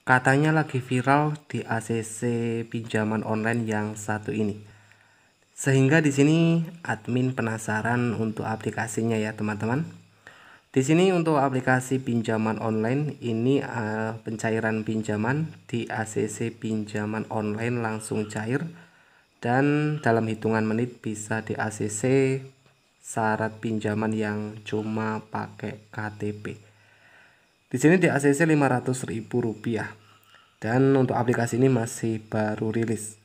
katanya lagi viral di ACC pinjaman online yang satu ini. Sehingga di sini admin penasaran untuk aplikasinya ya teman-teman. Di sini untuk aplikasi pinjaman online ini pencairan pinjaman di ACC pinjaman online langsung cair dan dalam hitungan menit bisa di ACC syarat pinjaman yang cuma pakai KTP. Di sini di ACC Rp500.000 dan untuk aplikasi ini masih baru rilis.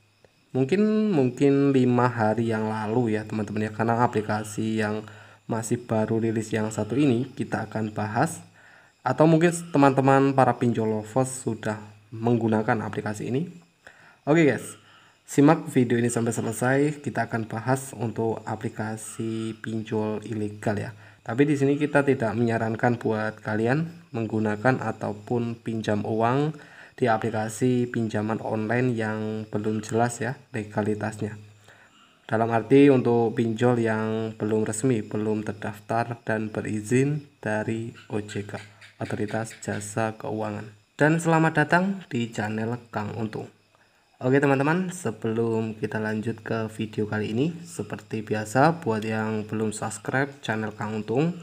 Mungkin 5 hari yang lalu ya teman-teman ya, karena aplikasi yang masih baru rilis yang satu ini kita akan bahas, atau mungkin teman-teman para pinjol lovers sudah menggunakan aplikasi ini. Oke guys, simak video ini sampai selesai. Kita akan bahas untuk aplikasi pinjol ilegal ya. Tapi di sini kita tidak menyarankan buat kalian menggunakan ataupun pinjam uang di aplikasi pinjaman online yang belum jelas ya legalitasnya. Dalam arti untuk pinjol yang belum resmi, belum terdaftar dan berizin dari OJK, Otoritas Jasa Keuangan. Dan selamat datang di channel Kang Untung. Oke teman-teman, sebelum kita lanjut ke video kali ini, seperti biasa buat yang belum subscribe channel Kang Untung,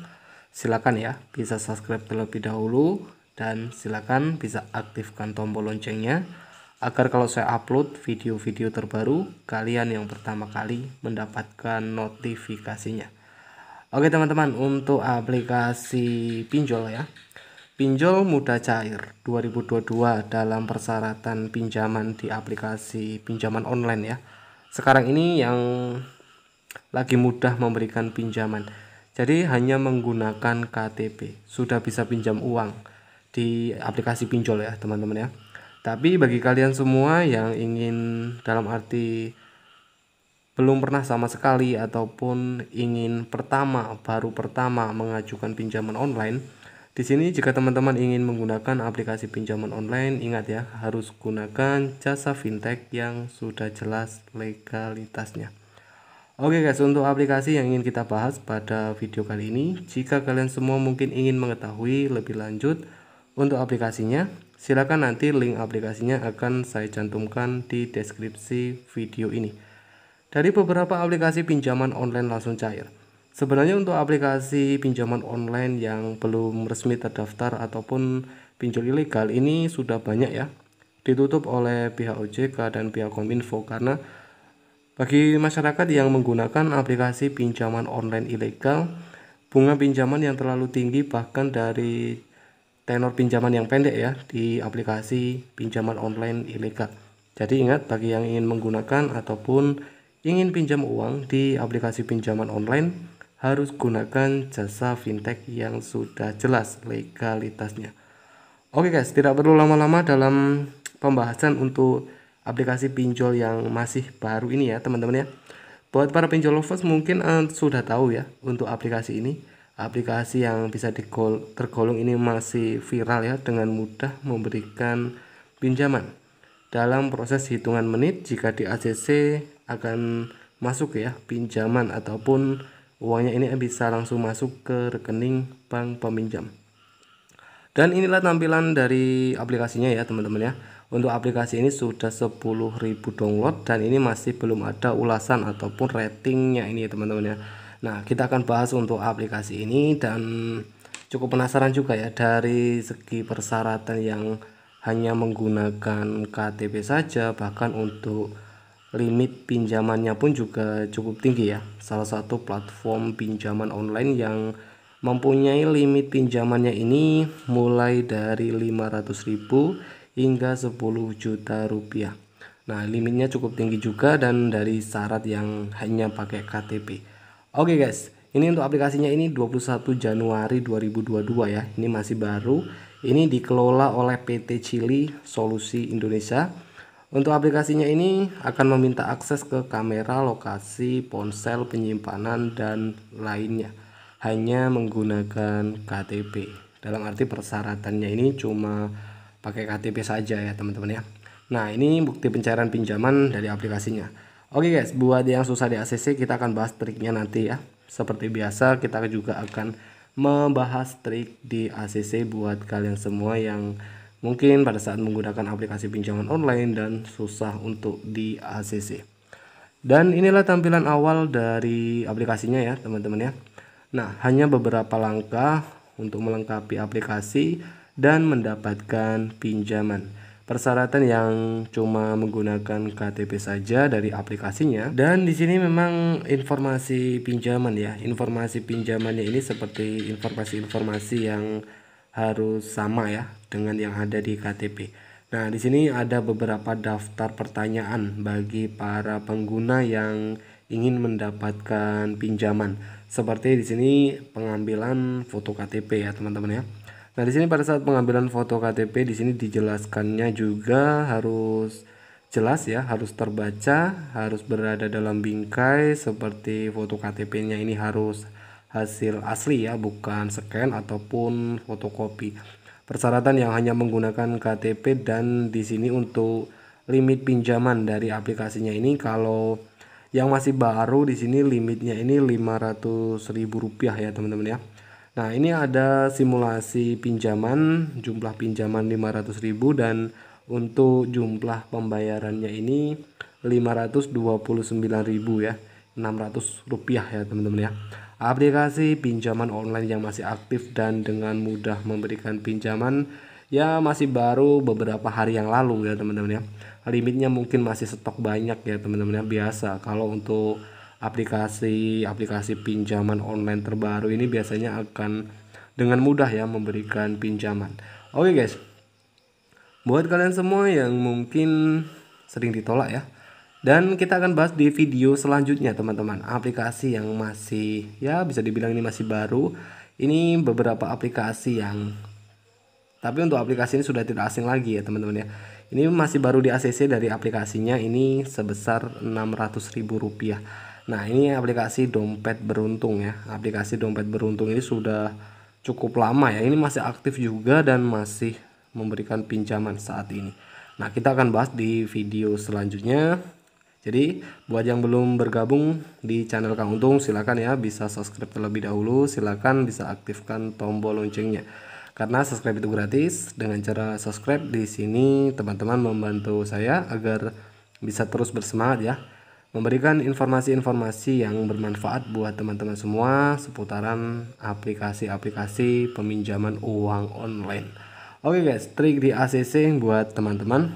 silakan ya bisa subscribe terlebih dahulu dan silakan bisa aktifkan tombol loncengnya agar kalau saya upload video-video terbaru kalian yang pertama kali mendapatkan notifikasinya. Oke teman-teman, untuk aplikasi pinjol ya. Pinjol mudah cair 2022 dalam persyaratan pinjaman di aplikasi pinjaman online ya. Sekarang ini yang lagi mudah memberikan pinjaman. Jadi hanya menggunakan KTP sudah bisa pinjam uang di aplikasi pinjol ya teman-teman ya. Tapi bagi kalian semua yang ingin dalam arti belum pernah sama sekali ataupun ingin baru pertama mengajukan pinjaman online, di sini jika teman-teman ingin menggunakan aplikasi pinjaman online, ingat ya, harus gunakan jasa fintech yang sudah jelas legalitasnya. Oke guys, untuk aplikasi yang ingin kita bahas pada video kali ini, jika kalian semua mungkin ingin mengetahui lebih lanjut untuk aplikasinya, silakan nanti link aplikasinya akan saya cantumkan di deskripsi video ini. Dari beberapa aplikasi pinjaman online langsung cair. Sebenarnya untuk aplikasi pinjaman online yang belum resmi terdaftar ataupun pinjol ilegal ini sudah banyak ya ditutup oleh pihak OJK dan pihak Kominfo, karena bagi masyarakat yang menggunakan aplikasi pinjaman online ilegal, bunga pinjaman yang terlalu tinggi bahkan dari tenor pinjaman yang pendek ya di aplikasi pinjaman online ilegal. Jadi ingat, bagi yang ingin menggunakan ataupun ingin pinjam uang di aplikasi pinjaman online harus gunakan jasa fintech yang sudah jelas legalitasnya. Oke guys, tidak perlu lama-lama dalam pembahasan untuk aplikasi pinjol yang masih baru ini ya teman-teman ya. Buat para pinjol lovers mungkin sudah tahu ya untuk aplikasi ini. Aplikasi yang bisa tergolong ini masih viral ya, dengan mudah memberikan pinjaman. Dalam proses hitungan menit jika di ACC akan masuk ya pinjaman ataupun uangnya ini bisa langsung masuk ke rekening bank peminjam. Dan inilah tampilan dari aplikasinya ya teman-teman ya. Untuk aplikasi ini sudah 10.000 download dan ini masih belum ada ulasan ataupun ratingnya ini ya teman-teman ya. Nah, kita akan bahas untuk aplikasi ini dan cukup penasaran juga ya dari segi persyaratan yang hanya menggunakan KTP saja, bahkan untuk limit pinjamannya pun juga cukup tinggi ya. Salah satu platform pinjaman online yang mempunyai limit pinjamannya ini mulai dari 500.000 hingga 10 juta rupiah. Nah, limitnya cukup tinggi juga dan dari syarat yang hanya pakai KTP. Oke guys, ini untuk aplikasinya ini 21 Januari 2022 ya. Ini masih baru. Ini dikelola oleh PT Chili Solusi Indonesia. Untuk aplikasinya ini akan meminta akses ke kamera, lokasi, ponsel, penyimpanan, dan lainnya. Hanya menggunakan KTP. Dalam arti persyaratannya ini cuma pakai KTP saja ya teman-teman ya. Nah, ini bukti pencairan pinjaman dari aplikasinya. Oke guys, buat yang susah di ACC kita akan bahas triknya nanti ya. Seperti biasa kita juga akan membahas trik di ACC buat kalian semua yang mungkin pada saat menggunakan aplikasi pinjaman online dan susah untuk di ACC. Dan inilah tampilan awal dari aplikasinya ya teman-teman ya. Nah, hanya beberapa langkah untuk melengkapi aplikasi dan mendapatkan pinjaman. Persyaratan yang cuma menggunakan KTP saja dari aplikasinya. Dan di sini memang informasi pinjaman ya. Informasi pinjamannya ini seperti informasi-informasi yang harus sama ya dengan yang ada di KTP. Nah, di sini ada beberapa daftar pertanyaan bagi para pengguna yang ingin mendapatkan pinjaman. Seperti di sini pengambilan foto KTP ya, teman-teman ya. Nah, di sini pada saat pengambilan foto KTP di sini dijelaskannya juga harus jelas ya, harus terbaca, harus berada dalam bingkai seperti foto KTP-nya ini harus hasil asli ya, bukan scan ataupun fotokopi. Persyaratan yang hanya menggunakan KTP, dan di sini untuk limit pinjaman dari aplikasinya ini kalau yang masih baru di sini limitnya ini Rp500.000 ya teman-teman ya. Nah, ini ada simulasi pinjaman, jumlah pinjaman 500.000 dan untuk jumlah pembayarannya ini 529.000 ya, Rp600 ya teman-teman ya. Aplikasi pinjaman online yang masih aktif dan dengan mudah memberikan pinjaman ya, masih baru beberapa hari yang lalu ya teman-teman ya. Limitnya mungkin masih stok banyak ya teman-teman ya. Biasa kalau untuk aplikasi pinjaman online terbaru ini biasanya akan dengan mudah ya memberikan pinjaman. Oke guys, buat kalian semua yang mungkin sering ditolak ya, dan kita akan bahas di video selanjutnya teman-teman, aplikasi yang masih ya bisa dibilang ini masih baru. Ini beberapa aplikasi yang, tapi untuk aplikasi ini sudah tidak asing lagi ya teman-teman ya. Ini masih baru di ACC dari aplikasinya ini sebesar Rp600.000. Nah, ini aplikasi dompet beruntung ya. Aplikasi dompet beruntung ini sudah cukup lama ya. Ini masih aktif juga dan masih memberikan pinjaman saat ini. Nah, kita akan bahas di video selanjutnya. Jadi buat yang belum bergabung di channel Kang Untung, silakan ya bisa subscribe terlebih dahulu. Silakan bisa aktifkan tombol loncengnya karena subscribe itu gratis. Dengan cara subscribe di sini teman-teman membantu saya agar bisa terus bersemangat ya, memberikan informasi-informasi yang bermanfaat buat teman-teman semua seputaran aplikasi-aplikasi peminjaman uang online. Oke guys, trik di ACC buat teman-teman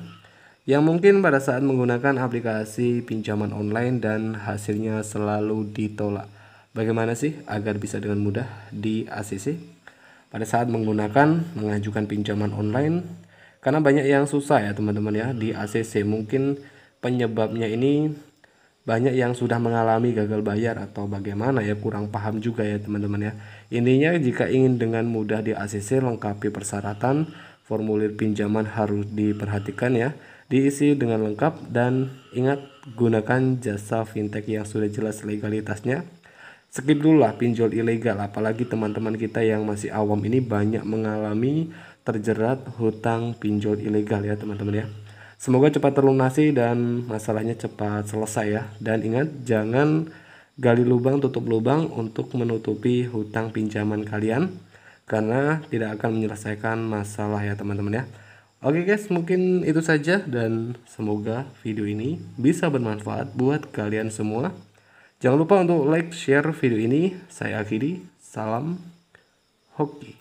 yang mungkin pada saat menggunakan aplikasi pinjaman online dan hasilnya selalu ditolak. Bagaimana sih agar bisa dengan mudah di ACC pada saat mengajukan pinjaman online? Karena banyak yang susah ya teman-teman ya di ACC. Mungkin penyebabnya ini banyak yang sudah mengalami gagal bayar atau bagaimana ya, kurang paham juga ya teman-teman ya. Intinya jika ingin dengan mudah di ACC, lengkapi persyaratan, formulir pinjaman harus diperhatikan ya, diisi dengan lengkap, dan ingat gunakan jasa fintech yang sudah jelas legalitasnya. Skip dulu lah pinjol ilegal, apalagi teman-teman kita yang masih awam ini banyak mengalami terjerat hutang pinjol ilegal ya teman-teman ya. Semoga cepat terlunasi dan masalahnya cepat selesai ya. Dan ingat, jangan gali lubang tutup lubang untuk menutupi hutang pinjaman kalian, karena tidak akan menyelesaikan masalah ya teman-teman ya. Oke guys, mungkin itu saja dan semoga video ini bisa bermanfaat buat kalian semua. Jangan lupa untuk like, share video ini. Saya akhiri, salam hoki.